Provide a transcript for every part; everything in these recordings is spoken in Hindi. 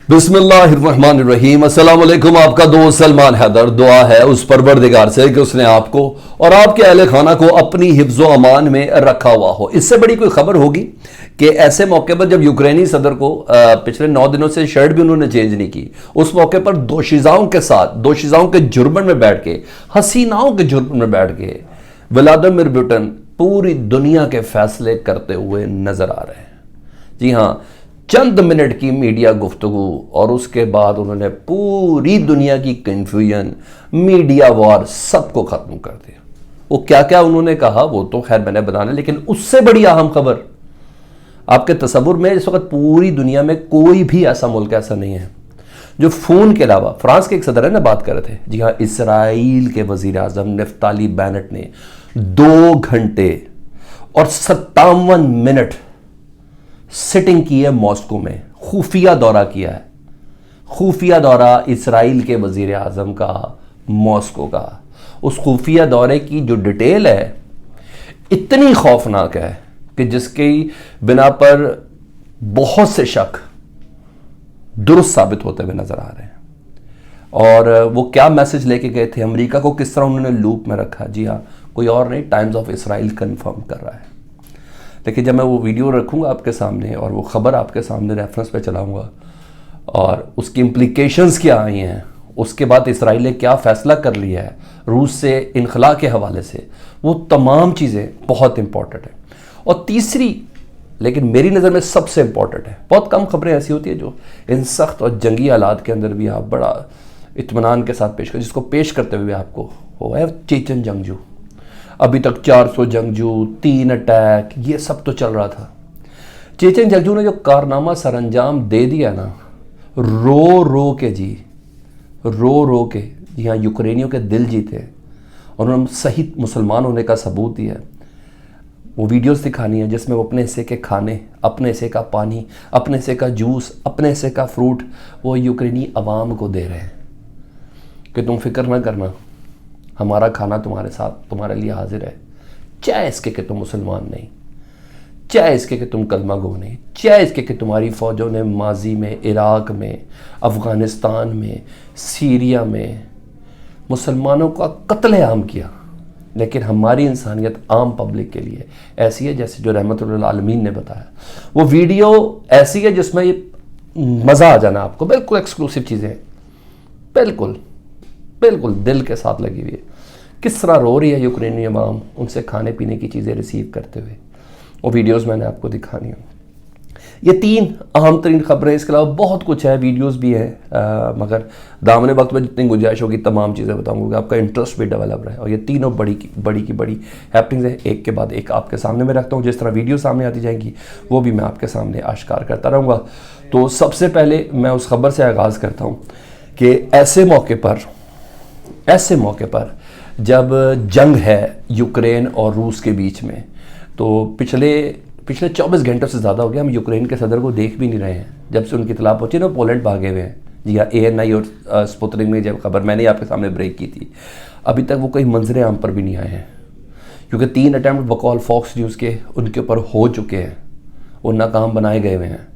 बिस्मिल्लाहिर्रहमानिर्रहीम। अस्सलाम वालेकुम। आपका दोस्त सलमान हैदर। दुआ है उस परवरदिगार से कि उसने आपको और आपके अहले खाना को अपनी हिफ्ज़ो अमान में रखा हुआ हो। इससे बड़ी कोई खबर होगी कि ऐसे मौके पर जब यूक्रेनी सदर को पिछले 9 दिनों से शर्ट भी उन्होंने चेंज नहीं की, उस मौके पर दोशीज़ाओं के साथ, दोशीज़ाओं के जुर्मन में बैठ के, हसीनाओं के जुर्मन में बैठ के व्लादिमीर पुतिन पूरी दुनिया के फैसले करते हुए नजर आ रहे हैं। जी हाँ, चंद मिनट की मीडिया गुफ्तगू और उसके बाद उन्होंने पूरी दुनिया की कंफ्यूजन, मीडिया वॉर सबको खत्म कर दिया। वो क्या क्या उन्होंने कहा वो तो खैर मैंने बताना, लेकिन उससे बड़ी अहम खबर आपके तसव्वुर में इस वक्त पूरी दुनिया में कोई भी ऐसा मुल्क ऐसा नहीं है जो फोन के अलावा, फ्रांस के एक सदर है ना बात कर रहे थे, जी हाँ, इसराइल के वजीर आजम नफ्ताली बेनेट ने 2 घंटे और 57 मिनट सिटिंग की है मॉस्को में, खुफिया दौरा किया है। खुफिया दौरा इसराइल के वजीर आजम का मॉस्को का। उस खुफिया दौरे की जो डिटेल है इतनी खौफनाक है कि जिसकी बिना पर बहुत से शक दुरुस्त साबित होते हुए नजर आ रहे हैं। और वो क्या मैसेज लेके गए थे, अमेरिका को किस तरह उन्होंने लूप में रखा, जी हाँ, कोई और नहीं, टाइम्स ऑफ इसराइल कंफर्म कर रहा है। लेकिन जब मैं वो वीडियो रखूंगा आपके सामने और वो खबर आपके सामने रेफरेंस पे चलाऊंगा और उसकी इम्प्लीकेशंस क्या आई हैं, उसके बाद इसराइल ने क्या फ़ैसला कर लिया है रूस से इनखला के हवाले से, वो तमाम चीज़ें बहुत इंपॉर्टेंट है। और तीसरी, लेकिन मेरी नज़र में सबसे इंपॉर्टेंट है, बहुत कम खबरें ऐसी होती है जो इन सख्त और जंगी हालात के अंदर भी आप बड़ा इत्मीनान के साथ पेश कर, जिसको पेश करते हुए आपको वो है चेचन जंगजू। अभी तक 400 जंगजू, 3 अटैक, ये सब तो चल रहा था। चेचन जंगजू ने जो कारनामा सरंजाम दे दिया ना, रो रो के जी, रो रो के यहाँ यूक्रेनियों के दिल जीते और उन्होंने सही मुसलमान होने का सबूत दिया है। वो वीडियोस दिखानी है जिसमें वो अपने हिस्से के खाने, अपने हिस्से का पानी, अपने हिस्से का जूस, अपने हिस्से का फ्रूट वो यूक्रेनी अवाम को दे रहे हैं कि तुम फिक्र ना करना, हमारा खाना तुम्हारे साथ, तुम्हारे लिए हाजिर है, चाहे इसके कि तुम मुसलमान नहीं, चाहे इसके कि तुम कलमा गो नहीं, चाहे इसके कि तुम्हारी फ़ौजों ने माजी में, इराक़ में, अफ़गानिस्तान में, सीरिया में मुसलमानों का कत्लेआम किया, लेकिन हमारी इंसानियत आम पब्लिक के लिए ऐसी है जैसे जो रहमतुल्लिल आलमीन ने बताया। वो वीडियो ऐसी है जिसमें मज़ा आ जाना आपको, बिल्कुल एक्सक्लूसिव चीज़ें, बिल्कुल बिल्कुल दिल के साथ लगी हुई है। किस तरह रो रही है यूक्रेनी अवाम उनसे खाने पीने की चीज़ें रिसीव करते हुए, वो वीडियोस मैंने आपको दिखानी है। ये 3 अहम तरीन खबरें, इसके अलावा बहुत कुछ है, वीडियोस भी है, मगर दामने वक्त में जितनी गुंजाइश होगी तमाम चीज़ें बताऊंगा, आपका इंटरेस्ट भी डेवलप रहे। और ये तीनों बड़ी की बड़ी हैपनिंग्स है, एक के बाद एक आपके सामने में रखता हूँ। जिस तरह वीडियो सामने आती जाएंगी वो भी मैं आपके सामने आश्कार करता रहूँगा। तो सबसे पहले मैं उस खबर से आगाज़ करता हूँ कि ऐसे मौके पर जब जंग है यूक्रेन और रूस के बीच में, तो पिछले 24 घंटों से ज़्यादा हो गया हम यूक्रेन के सदर को देख भी नहीं रहे हैं। जब से उनकी इतला पहुंची ना, पोलैंड भागे हुए हैं। जी हाँ, ANI और स्पुतनिक में जब खबर मैंने आपके सामने ब्रेक की थी, अभी तक वो कोई मंजरे आम पर भी नहीं आए हैं, क्योंकि 3 अटैम्प्ट बकौल फॉक्स न्यूज़ के उनके ऊपर हो चुके हैं, वो नाकाम बनाए गए हुए हैं।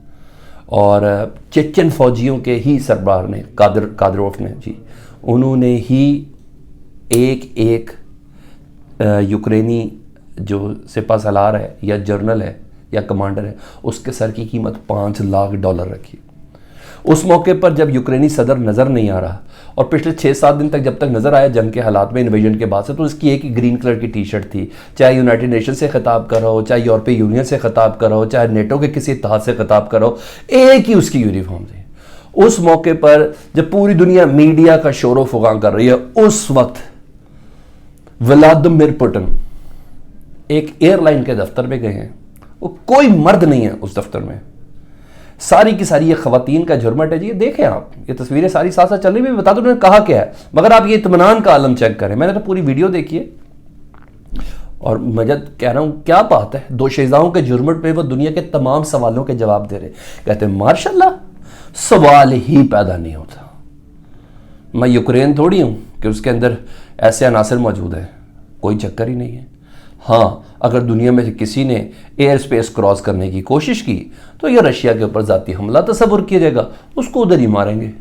और चेचन फौजियों के ही सरबराह ने, कादरोफ ने जी, उन्होंने ही एक यूक्रेनी जो सिपा सलार है या जर्नल है या कमांडर है, उसके सर की कीमत $5 लाख रखी। उस मौके पर जब यूक्रेनी सदर नज़र नहीं आ रहा और पिछले 6-7 दिन तक जब तक नज़र आया जंग के हालात में, इन्वेजन के बाद से, तो इसकी एक ही ग्रीन कलर की टी शर्ट थी। चाहे यूनाइटेड नेशन से खिताब कर रहा हो, चाहे यूरोपीय यूनियन से खिताब कर रहा हो, चाहे नेटो के किसी इत्तेहाद से खिताब कर रहा हो, एक ही उसकी यूनिफॉर्म थी। उस मौके पर जब पूरी दुनिया मीडिया का शोर फुगां कर रही है, उस वक्त व्लादिमीर पुतिन एक एयरलाइन के दफ्तर में गए हैं। वो कोई मर्द नहीं है उस दफ्तर में, सारी की सारी ये खवातीन का झुरमट है जी। ये देखें आप, ये तस्वीरें सारी साथ साथ चल रही है, बता दो उन्होंने कहा क्या है, मगर आप ये इत्मीनान का आलम चेक करें। मैंने तो पूरी वीडियो देखी है और मैं जब कह रहा हूँ क्या बात है, दोशीज़ाओं के झुरमट पे वो दुनिया के तमाम सवालों के जवाब दे रहे। कहते हैं माशाल्लाह, सवाल ही पैदा नहीं होता। मैं यूक्रेन थोड़ी हूँ कि उसके अंदर ऐसे अनासर मौजूद हैं, कोई चक्कर ही नहीं है। हाँ, अगर दुनिया में से किसी ने एयर स्पेस क्रॉस करने की कोशिश की तो ये रशिया के ऊपर ज़ाती हमला तस्वुर किया जाएगा, उसको उधर ही मारेंगे।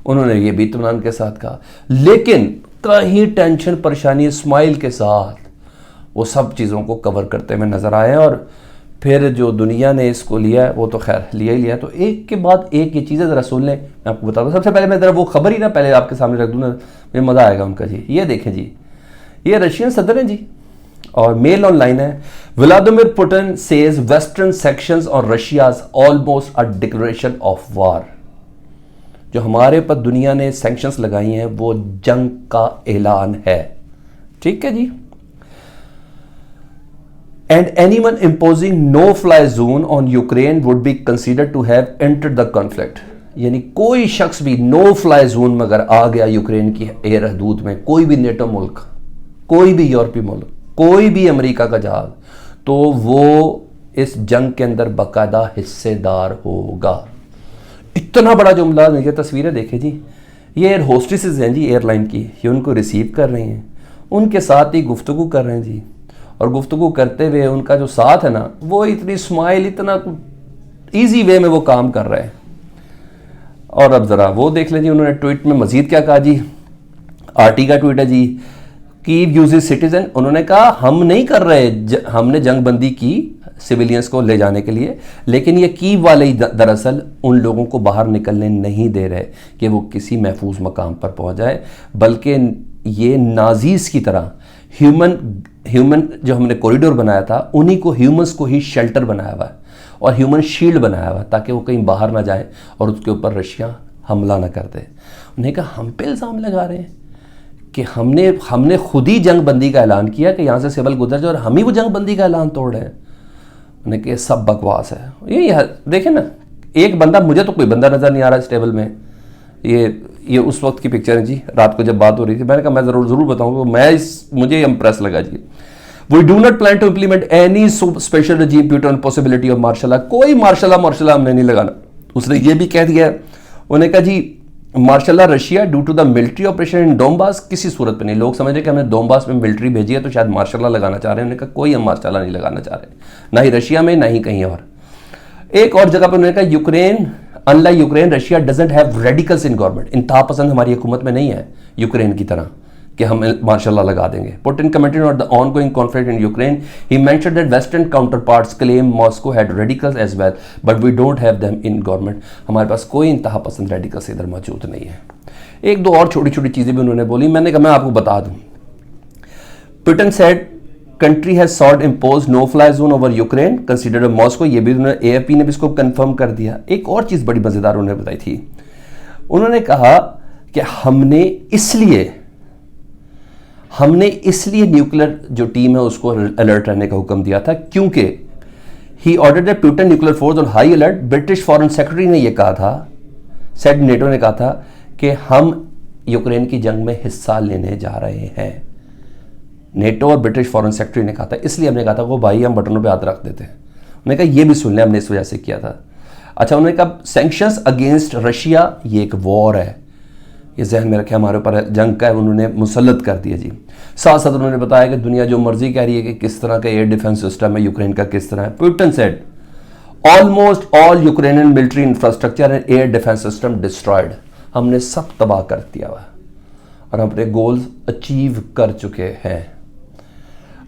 उन्होंने ये भी इत्मीनान के साथ कहा, लेकिन कहीं टेंशन परेशानी स्माइल के साथ वो सब चीज़ों को कवर करते हुए नज़र आए। और फिर जो दुनिया ने इसको लिया है वो तो खैर लिया ही लिया। तो एक के बाद एक ये चीज़ें ज़रा सुन लें, मैं आपको बता दूँ। सबसे पहले मैं ज़रा वो खबर ही ना पहले आपके सामने रख दूँ ना, मुझे मज़ा आएगा उनका जी। ये देखें जी, ये रशियन सदर हैं जी, और मेल ऑनलाइन है। Vladimir Putin says western sanctions are Russia's almost a declaration of war. जो हमारे पर दुनिया ने सैंक्शंस लगाई हैं वो जंग का ऐलान है, ठीक है जी। And anyone imposing no-fly zone on Ukraine would be considered to have entered the conflict। यानी कोई शख्स भी नो फ्लाई जोन में अगर आ गया यूक्रेन की एयर हदूद में, कोई भी नेटो मुल्क, कोई भी यूरोपीय मुल्क, कोई भी अमेरिका का जहाज, तो वो इस जंग के अंदर बाकायदा हिस्सेदार होगा। इतना बड़ा जुमला। ये तस्वीरें देखें जी, ये एयर होस्टेसेस हैं जी एयरलाइन की, ये उनको रिसीव कर रही हैं, उनके साथ ही गुफ्तगू कर रहे हैं जी। और गुफ्तगू करते हुए उनका जो साथ है ना, वो इतनी स्माइल, इतना इजी वे में वो काम कर रहे हैं। और अब ज़रा वो देख लीजिए उन्होंने ट्वीट में मज़ीद क्या कहा जी। आरटी का ट्वीट है जी, कीव यूजेस सिटीजन। उन्होंने कहा हम नहीं कर रहे, हमने जंगबंदी की सिविलियंस को ले जाने के लिए, लेकिन ये कीव वाले ही दरअसल उन लोगों को बाहर निकलने नहीं दे रहे कि वो किसी महफूज मकाम पर पहुंच जाए, बल्कि ये नाजीज़ की तरह ह्यूमन जो हमने कॉरिडोर बनाया था, उन्हीं को, ह्यूमंस को ही शेल्टर बनाया हुआ है और ह्यूमन शील्ड बनाया हुआ है ताकि वो कहीं बाहर ना जाए और उसके ऊपर रशिया हमला ना कर दे। उन्हें कहा हम पे इल्ज़ाम लगा रहे हैं कि हमने खुद ही जंगबंदी का ऐलान किया कि यहाँ से सिविल गुजर जाए और हम ही वो जंगबंदी का ऐलान तोड़ रहे हैं। उन्हें कहा सब बकवास है। ये देखें ना, एक बंदा, मुझे तो कोई बंदा नज़र नहीं आ रहा इस टेबल में। ये उस वक्त की पिक्चर है जी, रात को जब बात हो रही थी। मैंने कहा मैं ज़रूर बताऊंगा, मुझे इम्प्रेस लगा जी। We do not plan to implement any special regime due to possibility of martial law. कोई मार्शल लॉ हमने नहीं लगाना। उसने ये भी कह दिया, उन्होंने कहा जी martial law Russia due to the military operation in Donbas, किसी सूरत पे नहीं। लोग समझ रहे कि हमने डोनबास में मिलिट्री भेजी है तो शायद मार्शल लॉ लगाना चाह रहे हैं। उन्होंने कहा कोई हम मार्शल लॉ नहीं लगाना चाह रहे, ना ही रशिया में ना ही कहीं और। एक और जगह पर उन्होंने कहा Ukraine, unlike Ukraine, Russia doesn't have radicals in government. इंतहा पसंद हमारी हुकूमत में नहीं है यूक्रेन की तरह कि हम मार्शल लॉ लगा देंगे। Putin commented on the ongoing conflict in Ukraine, he mentioned that western counterparts claim Moscow had radicals as well but we don't have them in government. हमारे पास कोई इंतहा पसंद रेडिकल्स इधर मौजूद नहीं है। एक दो और छोटी छोटी चीज़ें भी उन्होंने बोली, मैंने कहा मैं आपको बता दूं। Putin said country has sought impose no fly zone over Ukraine considered Moscow. ये भी उन्होंने, एएफपी ने भी इसको कंफर्म कर दिया। एक और चीज़ बड़ी मज़ेदार उन्होंने बताई थी, उन्होंने कहा कि हमने इसलिए न्यूक्लियर जो टीम है उसको अलर्ट रहने का हुक्म दिया था क्योंकि he ordered that Putin nuclear force on high alert. British foreign secretary ने यह कहा था, सेड नेटो ने कहा था कि हम यूक्रेन की जंग में हिस्सा लेने जा रहे हैं। नेटो और ब्रिटिश फॉरेन सेक्रेटरी ने कहा था, इसलिए हमने कहा था वो भाई हम बटनों पे हाथ रख देते हैं। उन्होंने कहा ये भी सुन लें, हमने इस वजह से किया था। अच्छा, उन्होंने कहा सैंक्शंस अगेंस्ट रशिया ये एक वॉर है, ये जहन में रखे, हमारे ऊपर जंग का है, उन्होंने मुसल्लत कर दिया जी। साथ साथ उन्होंने बताया कि दुनिया जो मर्जी कह रही है कि किस तरह का एयर डिफेंस सिस्टम है यूक्रेन का, किस तरह है। Putin said almost all Ukrainian military infrastructure and air defence system destroyed. हमने सब तबाह कर दिया हुआ और हम अपने गोल्स अचीव कर चुके हैं।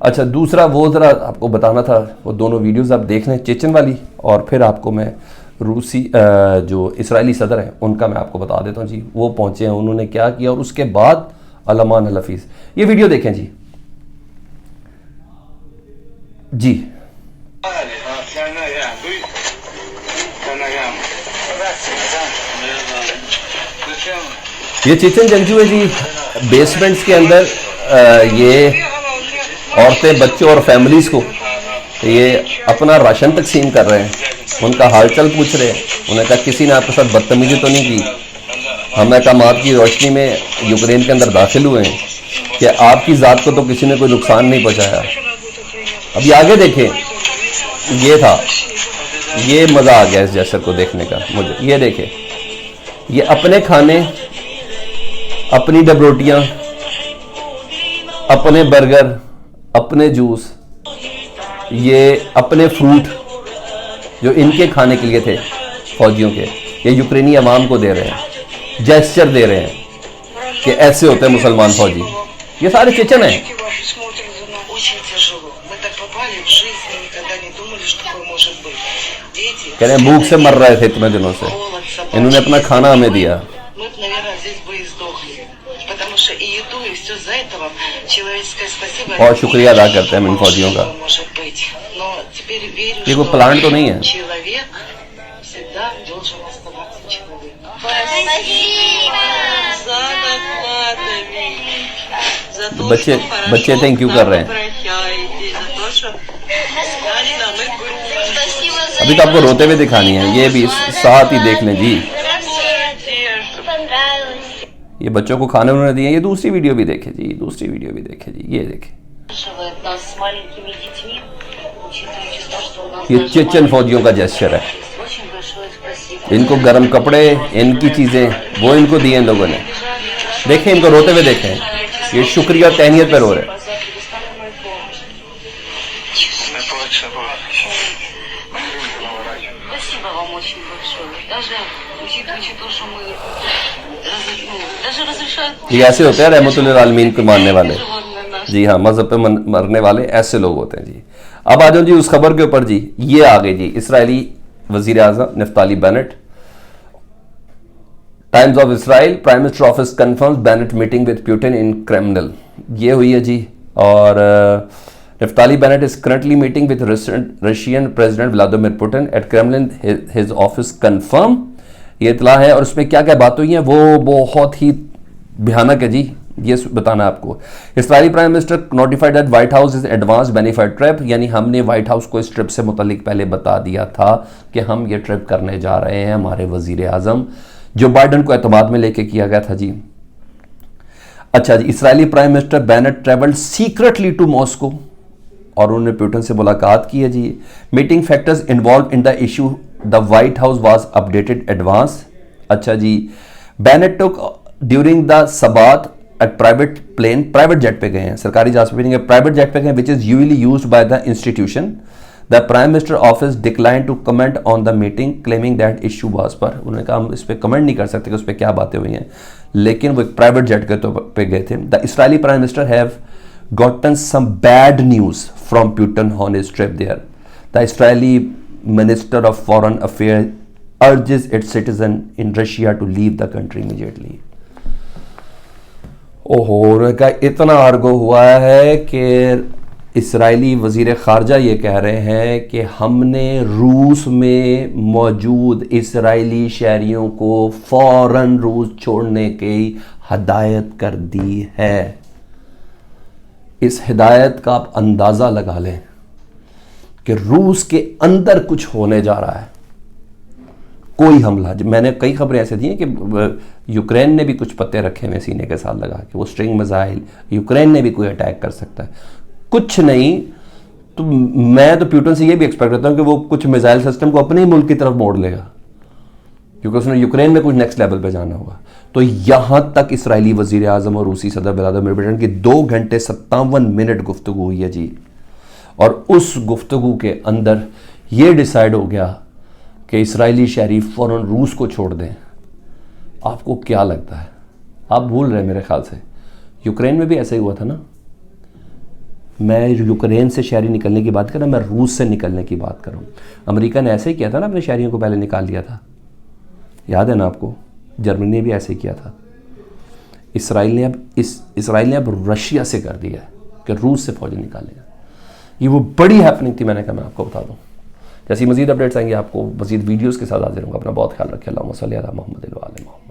अच्छा, दूसरा वो ज़रा आपको बताना था, वो दोनों वीडियोस आप देख लें, चेचन वाली, और फिर आपको मैं रूसी जो इस्राएली सदर हैं उनका मैं आपको बता देता हूँ जी। वो पहुँचे हैं, उन्होंने क्या किया, और उसके बाद अलमान अल हफीज़। ये वीडियो देखें जी। जी ये चेचन जंगजू है जी, बेसमेंट्स के अंदर ये औरतें, बच्चों और फैमिलीज़ को ये अपना राशन तकसीम कर रहे हैं, उनका हालचाल पूछ रहे हैं। उन्होंने कहा किसी ने आपके साथ बदतमीजी तो नहीं की? हम अहकामात की रोशनी में यूक्रेन के अंदर दाखिल हुए हैं कि आपकी ज़ात को तो किसी ने कोई नुकसान नहीं पहुँचाया। अभी आगे देखें, ये था, ये मज़ा आ गया इस जैसर को देखने का मुझे। ये देखें, ये अपने खाने, अपनी डबरोटियाँ, अपने बर्गर, अपने जूस, ये अपने फ्रूट जो इनके खाने के लिए थे फौजियों के, ये यूक्रेनी अवाम को दे रहे हैं, जेस्चर दे रहे हैं कि ऐसे होते हैं मुसलमान फौजी। ये सारे चेचन हैं। कह रहे हैं भूख से मर रहे थे इतने दिनों से, इन्होंने अपना खाना हमें दिया। और शुक्रिया अदा करते हैं हम इन फौजियों का। ये कोई प्लांट तो नहीं है। बच्चे थैंक यू कर रहे हैं। अभी तो आपको रोते हुए दिखानी है, ये भी साथ ही देख लें जी। ये बच्चों को खाने उन्होंने दिए। ये दूसरी वीडियो भी देखे जी, दूसरी वीडियो भी देखे जी, ये देखे। ये चेचन फौजियों का जेस्चर है। इनको गर्म कपड़े, इनकी चीजें वो इनको दिए इन लोगों ने। देखें इनको रोते हुए देखें, ये शुक्रिया तहनीत पे रो रहे हैं। ये ऐसे होते हैं रहमतुल आलमीन को मानने वाले। जी हाँ, मजहब पे मरने वाले ऐसे लोग होते हैं जी। अब आ जाओ जी उस खबर के ऊपर जी। ये आ गई जी, इसराइली वजीर आज़म Naftali Bennett. Times of Israel, prime minister office confirms Bennett meeting with Putin in Kremlin. ये हुई है जी। और Naftali Bennett is currently meeting with Russian president Vladimir Putin at Kremlin, his office confirm. ये इतला है। और उसमें क्या क्या बात हुई है वो बहुत ही भयानक है जी, ये बताना आपको। Israeli prime minister notified that white house is advance benefit trip, यानी हमने व्हाइट हाउस को इस ट्रिप से मुतल्लिक पहले बता दिया था कि हम ये ट्रिप करने जा रहे हैं। हमारे वजीर आजम जो बाइडन को एतमाद में लेके किया गया था जी। अच्छा जी, इसराइली prime minister Bennett travelled secretly to Moscow और उन्होंने पुतिन से मुलाकात की है जी। Meeting factors involved in the issue the White House was updated advance. अच्छा जी, Bennett took during the Sabbath at private plane, private jet पे गए हैं, सरकारी जहाज पे नहीं गए, प्राइवेट जेट पे गए, which is usually used by the institution. The prime minister office decline to comment on the meeting claiming that issue was par. उन्होंने कहा हम इस पर कमेंट नहीं कर सकते कि उस पर क्या बातें हुई हैं, लेकिन वो एक प्राइवेट जेट के तो पे गए थे। The Israeli prime minister have gotten some bad news from Putin on his trip there. The Israeli Minister of Foreign Affairs urges its citizen in Russia to leave the country immediately. ओहो, का इतना आर्गो हुआ है कि इसराइली वजीर खारजा ये कह रहे हैं कि हमने रूस में मौजूद इसराइली शहरियों को फौरन रूस छोड़ने की हदायत कर दी है। इस हिदायत का आप अंदाज़ा लगा लें कि रूस के अंदर कुछ होने जा रहा है, कोई हमला। मैंने कई खबरें ऐसे दी हैं कि यूक्रेन ने भी कुछ पत्ते रखे हुए सीने के साथ लगा कि वो स्ट्रिंग मिसाइल, यूक्रेन ने भी कोई अटैक कर सकता है। कुछ नहीं तो मैं तो पुतिन से ये भी एक्सपेक्ट करता हूँ कि वो कुछ मिसाइल सिस्टम को अपने ही मुल्क की तरफ मोड़ लेगा, क्योंकि उसने यूक्रेन में कुछ नेक्स्ट लेवल पे जाना होगा। तो यहां तक इसराइली वजीर आजम और रूसी सदर व्लादिमीर पुतिन की 2 घंटे 57 मिनट गुफ्तगू हुई है जी। और उस गुफ्तगू के अंदर यह डिसाइड हो गया कि इसराइली शहरी फौरन रूस को छोड़ दें। आपको क्या लगता है? आप भूल रहे मेरे ख्याल से यूक्रेन में भी ऐसा ही हुआ था ना। मैं यूक्रेन से शहरी निकलने की बात कर रहा, मैं रूस से निकलने की बात कर रहा हूँ। अमेरिका ने ऐसे ही किया था ना, अपने शहरियों को पहले निकाल लिया था, याद है ना आपको। जर्मनी ने भी ऐसे ही किया था। इसराइल ने अब रशिया से कर दिया है कि रूस से फौजी निकालेगा। ये वो बड़ी हैपनिंग थी, मैंने कहा मैं आपको बता दूं। जैसी मजीद अपडेट्स आएंगे आपको मजीद वीडियोस के साथ हाजिर होंगे। अपना बहुत ख्याल रखें। अल्लाहुम्मा सल्ली अला मुहम्मद व आले मुहम्मद।